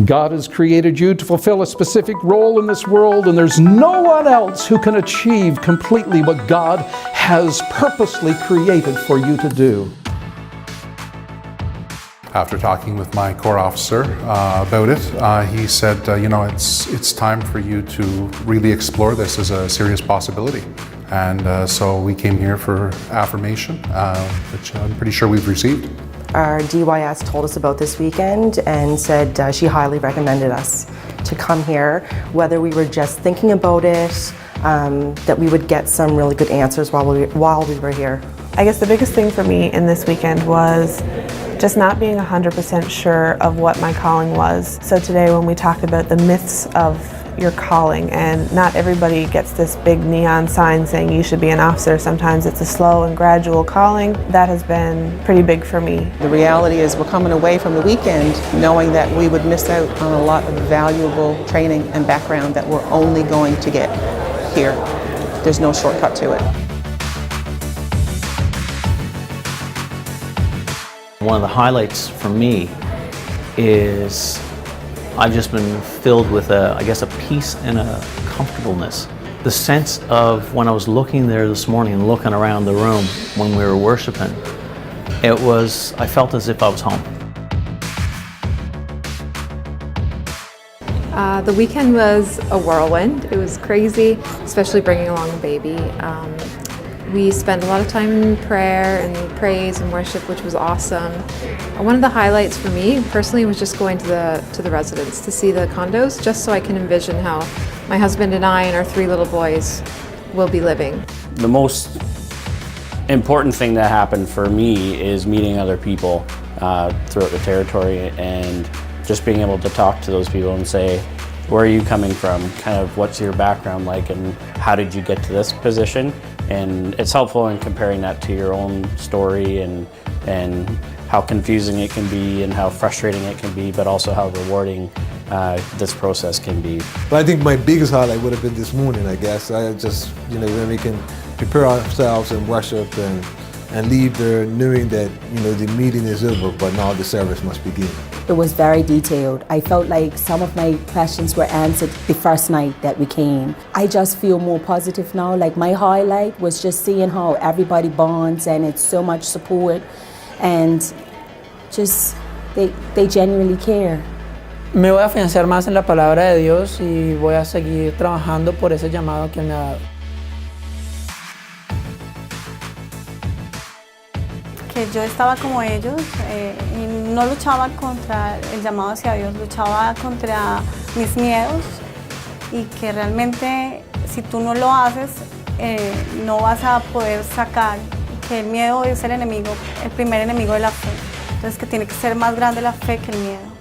God has created you to fulfill a specific role in this world, and there's no one else who can achieve completely what God has purposely created for you to do. After talking with my Corps officer about it, he said, it's time for you to really explore this as a serious possibility. And so we came here for affirmation, which I'm pretty sure we've received. Our DYS told us about this weekend and said she highly recommended us to come here, whether we were just thinking about it, that we would get some really good answers while we were here. I guess the biggest thing for me in this weekend was just not being 100% sure of what my calling was. So today when we talked about the myths of your calling, and not everybody gets this big neon sign saying you should be an officer. Sometimes it's a slow and gradual calling. That has been pretty big for me. The reality is we're coming away from the weekend knowing that we would miss out on a lot of valuable training and background that we're only going to get here. There's no shortcut to it. One of the highlights for me is I've just been filled with I guess a peace and a comfortableness. The sense of when I was looking there this morning and looking around the room when we were worshiping, I felt as if I was home. The weekend was a whirlwind. It was crazy, especially bringing along a baby. We spent a lot of time in prayer and praise and worship, which was awesome. One of the highlights for me personally was just going to the residence to see the condos, just so I can envision how my husband and I and our 3 little boys will be living. The most important thing that happened for me is meeting other people throughout the territory and just being able to talk to those people and say, where are you coming from? Kind of what's your background like and how did you get to this position? And it's helpful in comparing that to your own story and how confusing it can be and how frustrating it can be, but also how rewarding this process can be. But I think my biggest highlight would have been this morning, I guess. I just, when we can prepare ourselves and worship and leave there knowing that, the meeting is over, but now the service must begin. It was very detailed. I felt like some of my questions were answered the first night that we came. I just feel more positive now. Like my highlight was just seeing how everybody bonds and it's so much support and just they genuinely care. Me voy a afianzar más en la palabra de Dios y voy a seguir trabajando por ese llamado que me ha dado. Que yo estaba como ellos y no luchaba contra el llamado hacia Dios, luchaba contra mis miedos y que realmente si tú no lo haces no vas a poder sacar, que el miedo es el enemigo, el primer enemigo de la fe, entonces que tiene que ser más grande la fe que el miedo.